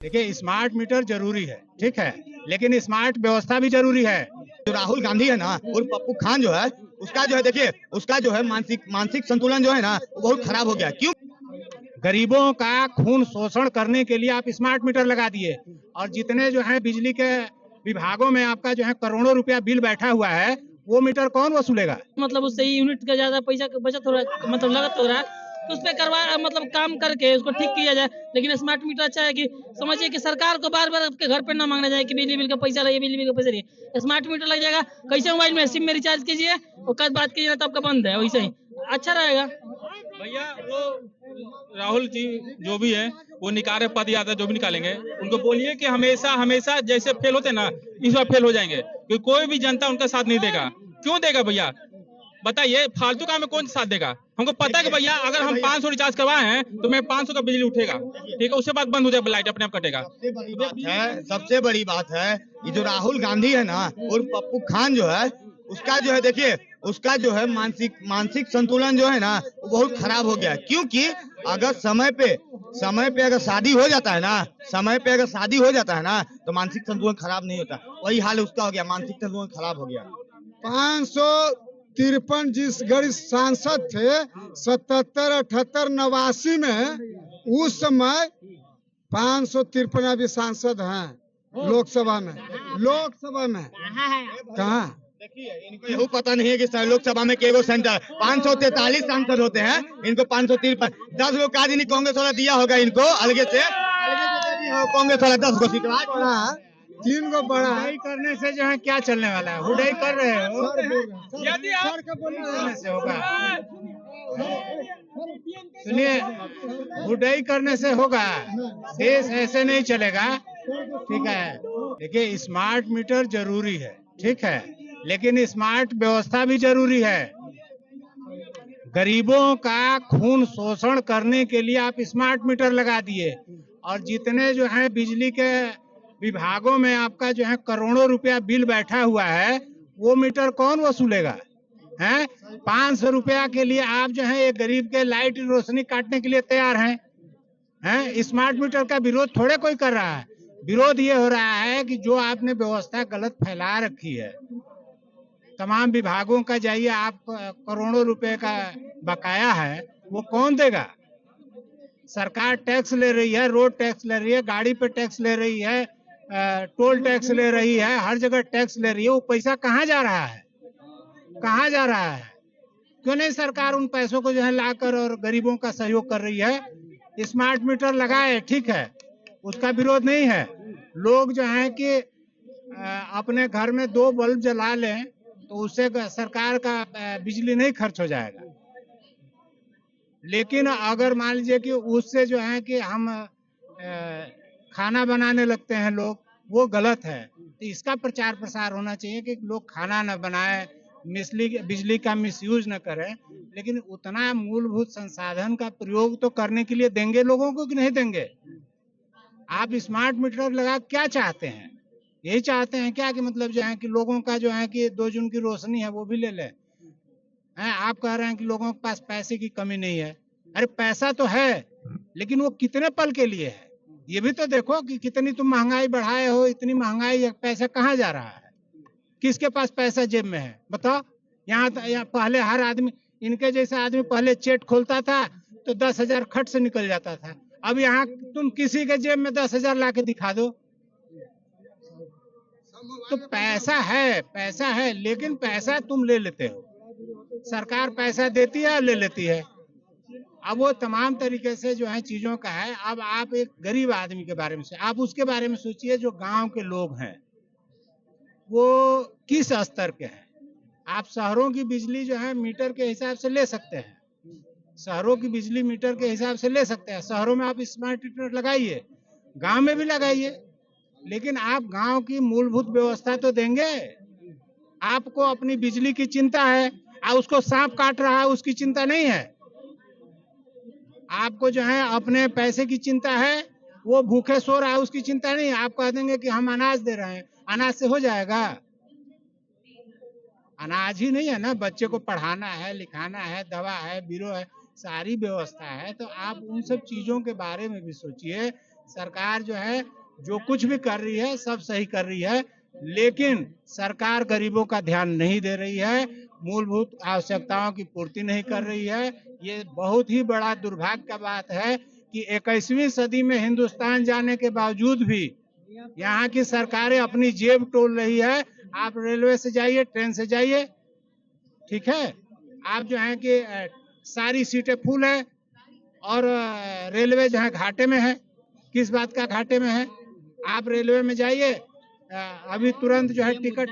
देखिए, smart meter जरूरी है, ठीक है, लेकिन स्मार्ट व्यवस्था भी जरूरी है। जो राहुल गांधी है ना और पप्पू खान जो है उसका जो है देखिए उसका जो है मानसिक मानसिक संतुलन जो है ना वो बहुत खराब हो गया। क्यों? गरीबों का खून शोषण करने के लिए आप स्मार्ट मीटर लगा दिए और जितने जो है बिजली के विभागों में आपका जो है करोड़ों रुपया बिल बैठा हुआ है, वो मीटर कौन वसूलेगा? मतलब उससे यूनिट का ज्यादा पैसा का बचत हो रहा है, मतलब लागत हो रहा है, तो उस पे करवा मतलब काम करके उसको ठीक किया जाए। लेकिन स्मार्ट मीटर अच्छा है कि समझिए कि सरकार को बार बार आपके घर पे ना मांगना जाए कि बिजली बिल का पैसा रहिए, बिजली बिल का पैसा रहिए। स्मार्ट मीटर लग जाएगा, कैसे मोबाइल में सिम में रिचार्ज कीजिए और कल बात कीजिए तो आपका बंद है, वैसे ही अच्छा रहेगा। भैया वो राहुल जी जो भी है वो निकाले पद यात्रा जो भी निकालेंगे उनको बोलिए कि हमेशा हमेशा जैसे फेल होते ना इस बार फेल हो जाएंगे, क्योंकि कोई भी जनता उनका साथ नहीं देगा। क्यों देगा भैया? बताइए, फालतू काम में कौन साथ देगा? हमको पता है कि भैया अगर हम 500 रिचार्ज करवाए हैं तो मैं 500 का बिजली उठेगा, ठीक है, उसके बाद बंद हो जाए, लाइट अपने आप कटेगा। सबसे बड़ी बात है ये जो राहुल गांधी है ना और पप्पू खान जो है उसका जो है देखिए उसका जो है मानसिक संतुलन जो है ना वो बहुत खराब हो गया। क्योंकि अगर समय पे अगर शादी हो जाता है ना तो मानसिक संतुलन खराब नहीं होता। वही हाल उसका हो गया, मानसिक संतुलन खराब हो गया। 553 जिस गरीब सांसद थे 77, 78, 89 में, उस समय 553 अभी सांसद हैं लोकसभा में। कहाँ? देखिए इनको यही पता नहीं है कि लोकसभा में केवल सेंटर 543 सांसद होते हैं, इनको 553 10 लोग काज नहीं कांग्रेस वाला दिया होगा इनको अलग से कांग्रेस वाला 10 को सीट 3 गो बड़ा हुडाई करने से जो है क्या चलने वाला है? हुडाई कर रहे हो, करने से होगा? सुनिए, हुडाई करने से होगा, देश ऐसे नहीं चलेगा, ठीक है। देखिए, स्मार्ट मीटर जरूरी है, ठीक है, लेकिन स्मार्ट व्यवस्था भी जरूरी है। गरीबों का खून शोषण करने के लिए आप स्मार्ट मीटर लगा दिए और जितने जो है बिजली के विभागों में आपका जो है करोड़ों रुपया बिल बैठा हुआ है, वो मीटर कौन वसूलेगा? हैं? 500 रुपया के लिए आप जो है एक गरीब के लाइट रोशनी काटने के लिए तैयार हैं? स्मार्ट मीटर का विरोध थोड़े कोई कर रहा है। विरोध ये हो रहा है कि जो आपने व्यवस्था गलत फैला रखी है, तमाम विभागों का जाइए, आप करोड़ों रुपए का बकाया है, वो कौन देगा? सरकार टैक्स ले रही है, रोड टैक्स ले रही है, गाड़ी पे टैक्स ले रही है, टोल टैक्स ले रही है, हर जगह टैक्स ले रही है। वो पैसा कहाँ जा रहा है? कहाँ जा रहा है? क्यों नहीं सरकार उन पैसों को जो है लाकर और गरीबों का सहयोग कर रही है? स्मार्ट मीटर लगाए, ठीक है, उसका विरोध नहीं है। लोग जो है कि अपने घर में 2 बल्ब जला लें तो उससे सरकार का बिजली नहीं खर्च हो जाएगा। लेकिन अगर मान लीजिए कि उससे जो है कि हम खाना बनाने लगते हैं लोग, वो गलत है। तो इसका प्रचार प्रसार होना चाहिए कि लोग खाना न बनाए, बिजली का मिसयूज न करें, लेकिन उतना मूलभूत संसाधन का प्रयोग तो करने के लिए देंगे लोगों को कि नहीं देंगे? आप स्मार्ट मीटर लगा क्या चाहते हैं? यही चाहते हैं क्या कि मतलब जो है कि लोगों का जो है कि 2 जून की रोशनी है वो भी ले लें? आप कह रहे हैं कि लोगों के पास पैसे की कमी नहीं है। अरे पैसा तो है, लेकिन वो कितने पल के लिए है? ये भी तो देखो कि कितनी तुम महंगाई बढ़ाए हो, इतनी महंगाई, पैसा कहाँ जा रहा है? किसके पास पैसा जेब में है? बताओ। यहाँ पहले हर आदमी, इनके जैसा आदमी पहले चेट खोलता था तो 10,000 खट से निकल जाता था। अब यहाँ तुम किसी के जेब में 10,000 ला के दिखा दो। तो पैसा है, लेकिन पैसा तुम ले लेते हो। सरकार पैसा देती है और ले लेती है। अब वो तमाम तरीके से जो है चीजों का है। अब आप एक गरीब आदमी के बारे में आप उसके बारे में सोचिए, जो गांव के लोग हैं वो किस स्तर के हैं। आप शहरों की बिजली जो है मीटर के हिसाब से ले सकते हैं, शहरों की बिजली मीटर के हिसाब से ले सकते हैं। शहरों में आप स्मार्ट मीटर लगाइए, गांव में भी लगाइए, लेकिन आप गांव की मूलभूत व्यवस्था तो देंगे। आपको अपनी बिजली की चिंता है, उसको सांप काट रहा है उसकी चिंता नहीं है। आपको जो है अपने पैसे की चिंता है, वो भूखे सो रहा है उसकी चिंता नहीं है। आप कह देंगे कि हम अनाज दे रहे हैं, अनाज से हो जाएगा? अनाज ही नहीं है ना, बच्चे को पढ़ाना है, लिखाना है, दवा है, बीरो है, सारी व्यवस्था है। तो आप उन सब चीजों के बारे में भी सोचिए। सरकार जो है जो कुछ भी कर रही है सब सही कर रही है, लेकिन सरकार गरीबों का ध्यान नहीं दे रही है, मूलभूत आवश्यकताओं की पूर्ति नहीं कर रही है। ये बहुत ही बड़ा दुर्भाग्य का बात है कि 21वीं सदी में हिंदुस्तान जाने के बावजूद भी यहाँ की सरकारें अपनी जेब टोल रही है। आप रेलवे से जाइए, ट्रेन से जाइए, ठीक है, आप जो है कि सारी सीटें फुल है और रेलवे जो है घाटे में है। किस बात का घाटे में है? आप रेलवे में जाइए, अभी तुरंत जो है टिकट